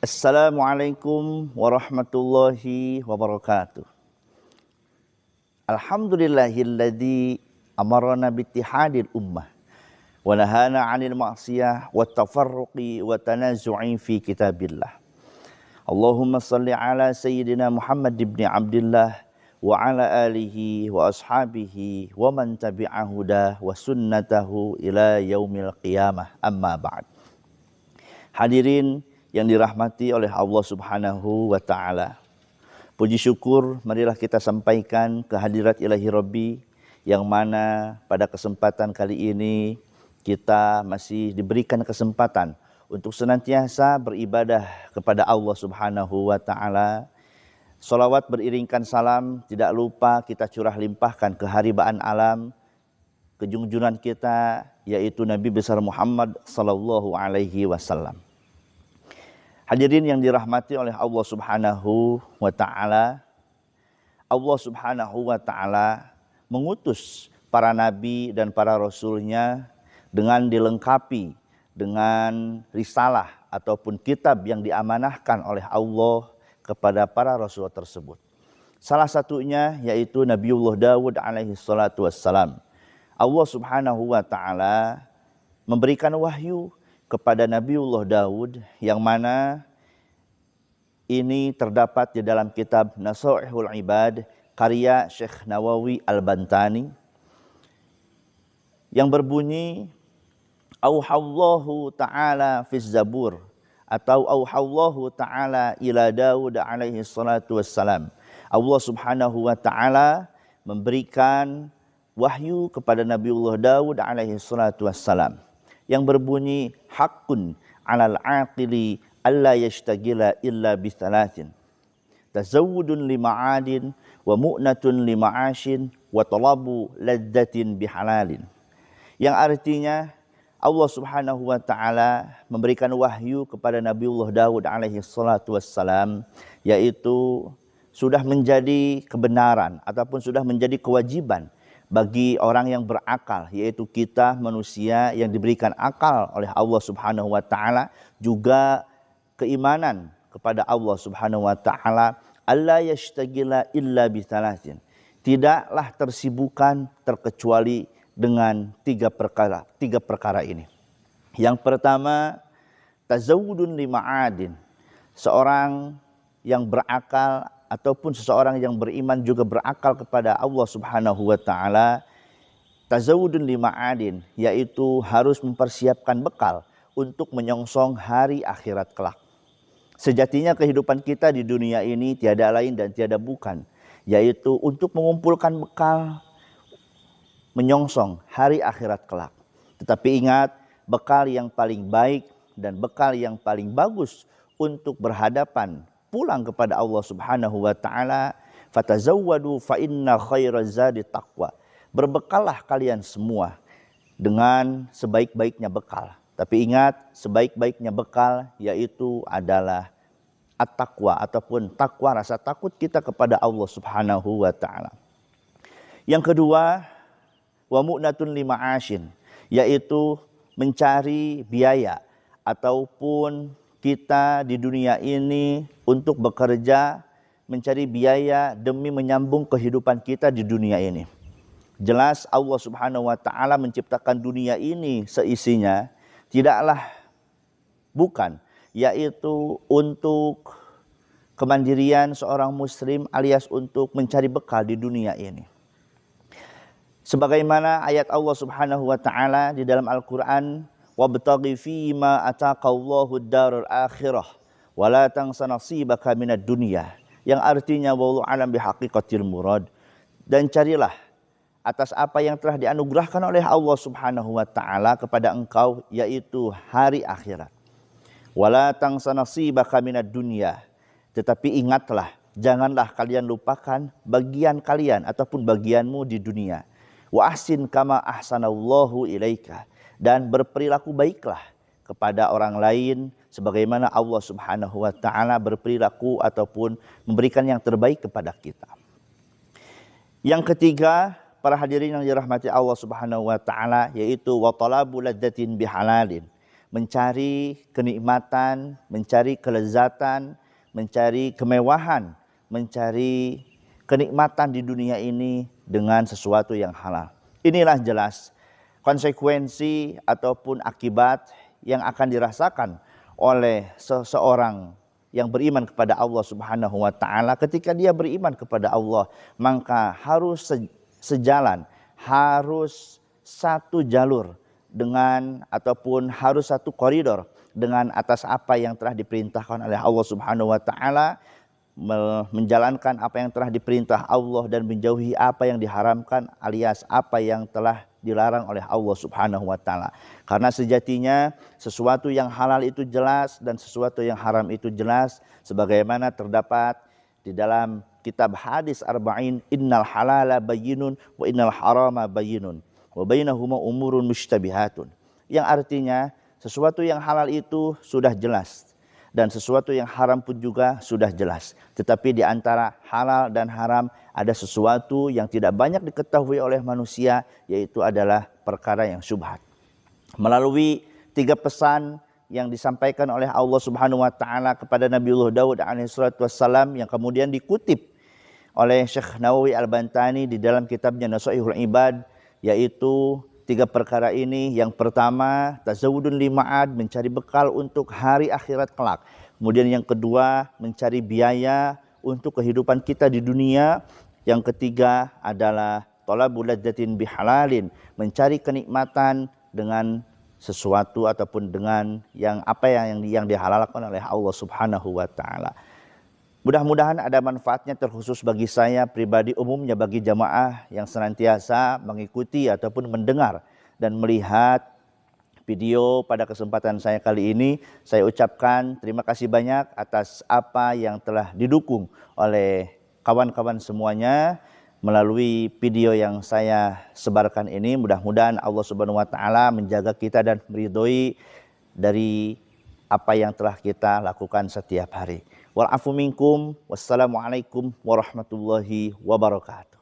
Assalamualaikum warahmatullahi wabarakatuh. Alhamdulillahilladzi amarna bittihadil ummah wa nahana 'anil ma'siyah wa tafarruqi wa tanazu'i fi kitabillah. Allahumma salli ala sayyidina Muhammad ibn Abdullah wa ala alihi wa ashabihi wa man tabi'a hudah wa sunnatahu ila yaumil qiyamah, amma ba'd. Hadirin yang dirahmati oleh Allah Subhanahu wa ta'ala, puji syukur marilah kita sampaikan kehadirat ilahi Rabbi, yang mana pada kesempatan kali ini kita masih diberikan kesempatan untuk senantiasa beribadah kepada Allah Subhanahu wa ta'ala. Salawat beriringkan salam tidak lupa kita curah limpahkan ke haribaan alam, ke junjunan kita, yaitu Nabi besar Muhammad sallallahu alaihi wasallam. Hadirin yang dirahmati oleh Allah Subhanahu wa ta'ala, Allah Subhanahu wa ta'ala mengutus para nabi dan para rasulnya dengan dilengkapi dengan risalah ataupun kitab yang diamanahkan oleh Allah kepada para rasul tersebut. Salah satunya yaitu Nabiullah Daud alaihi salatu wassalam. Allah Subhanahu wa ta'ala memberikan wahyu kepada Nabiullah Daud, yang mana ini terdapat di dalam kitab Nasaihul Ibad karya Syekh Nawawi Al-Bantani, yang berbunyi auhallahu ta'ala fiz zabur, atau auhallahu ta'ala ila Daud alaihi salatu wassalam. Allah Subhanahu wa ta'ala memberikan wahyu kepada Nabiullah Daud alaihi salatu wassalam, yang berbunyi haqqun 'alal 'aqili alla yashtagila illa bithalathin tazawwudun lima'adin wa mu'natun lima'ashin wa talabu ladzatin bihalalin. Yang artinya Allah Subhanahu wa ta'ala memberikan wahyu kepada Nabiullah Daud alaihi salatu wassalam, yaitu sudah menjadi kebenaran ataupun sudah menjadi kewajiban bagi orang yang berakal, yaitu kita manusia yang diberikan akal oleh Allah Subhanahu wa ta'ala, juga keimanan kepada Allah Subhanahu wa ta'ala, alla yashtagila illa bithalathin, tidaklah tersibukan terkecuali dengan tiga perkara ini. Yang pertama, tazawudun lima'adin, seorang yang berakal ataupun seseorang yang beriman juga berakal kepada Allah Subhanahu wa ta'ala, tazawudun lima'adin, yaitu harus mempersiapkan bekal untuk menyongsong hari akhirat kelak. Sejatinya kehidupan kita di dunia ini tiada lain dan tiada bukan, yaitu untuk mengumpulkan bekal menyongsong hari akhirat kelak. Tetapi ingat, bekal yang paling baik dan bekal yang paling bagus untuk berhadapan pulang kepada Allah Subhanahu wa ta'ala, fatazawwadu fa inna khairaz zadi taqwa. Berbekallah kalian semua dengan sebaik-baiknya bekal. Tapi ingat, sebaik-baiknya bekal yaitu adalah at-taqwa, ataupun takwa, rasa takut kita kepada Allah Subhanahu wa ta'ala. Yang kedua, wa mu'natun lima'ashin, yaitu mencari biaya ataupun kita di dunia ini untuk bekerja, mencari biaya demi menyambung kehidupan kita di dunia ini. Jelas Allah Subhanahu wa ta'ala menciptakan dunia ini seisinya tidaklah bukan, yaitu untuk kemandirian seorang muslim alias untuk mencari bekal di dunia ini. Sebagaimana ayat Allah Subhanahu wa ta'ala di dalam Al-Qur'an, wabtaghi fima ataqallahu ad-darul akhirah wa la tansa nasibaka minad dunya, yang artinya wallahu alam bihaqiqatil murad, dan carilah atas apa yang telah dianugerahkan oleh Allah Subhanahu wa ta'ala kepada engkau, yaitu hari akhirat. Wala tansa nasibaka minad dunya, tetapi ingatlah, janganlah kalian lupakan bagian kalian ataupun bagianmu di dunia. Wa ahsin kama ahsanallahu ilaika, dan berperilaku baiklah kepada orang lain sebagaimana Allah Subhanahu wa ta'ala berperilaku ataupun memberikan yang terbaik kepada kita. Yang ketiga, para hadirin yang dirahmati Allah Subhanahu wa ta'ala, yaitu wa talabu ladzatin bihalalin, mencari kenikmatan, mencari kelezatan, mencari kemewahan, mencari kenikmatan di dunia ini dengan sesuatu yang halal. Inilah jelas konsekuensi ataupun akibat yang akan dirasakan oleh seseorang yang beriman kepada Allah Subhanahu wa taala. Ketika dia beriman kepada Allah, maka harus sejalan, harus satu jalur dengan ataupun harus satu koridor dengan atas apa yang telah diperintahkan oleh Allah Subhanahu wa taala, menjalankan apa yang telah diperintah Allah dan menjauhi apa yang diharamkan alias apa yang telah dilarang oleh Allah Subhanahu wa taala. Karena sejatinya sesuatu yang halal itu jelas dan sesuatu yang haram itu jelas, sebagaimana terdapat di dalam kitab hadis arba'in, innal halala bayyinun wa innal harama bayyinun wa bainahuma umurun mushtabihatun. Yang artinya sesuatu yang halal itu sudah jelas dan sesuatu yang haram pun juga sudah jelas. Tetapi di antara halal dan haram ada sesuatu yang tidak banyak diketahui oleh manusia, yaitu adalah perkara yang syubhat. Melalui 3 pesan yang disampaikan oleh Allah Subhanahu wa taala kepada Nabiullah Daud alaihissalatu wassalam yang kemudian dikutip oleh Syekh Nawawi Al-Bantani di dalam kitabnya Nasaihul Ibad, yaitu 3 perkara ini. Yang pertama, tazawudun lima'ad, mencari bekal untuk hari akhirat kelak. Kemudian yang kedua, mencari biaya untuk kehidupan kita di dunia. Yang ketiga adalah talabul ladzatin bihalalin, mencari kenikmatan dengan sesuatu ataupun dengan yang dihalalkan oleh Allah Subhanahu wa taala. Mudah-mudahan ada manfaatnya terkhusus bagi saya pribadi, umumnya bagi jamaah yang senantiasa mengikuti ataupun mendengar dan melihat video pada kesempatan saya kali ini. Saya ucapkan terima kasih banyak atas apa yang telah didukung oleh kawan-kawan semuanya melalui video yang saya sebarkan ini. Mudah-mudahan Allah Subhanahu wa taala menjaga kita dan meridhoi dari apa yang telah kita lakukan setiap hari. Wal afu minkum, wassalamualaikum warahmatullahi wabarakatuh.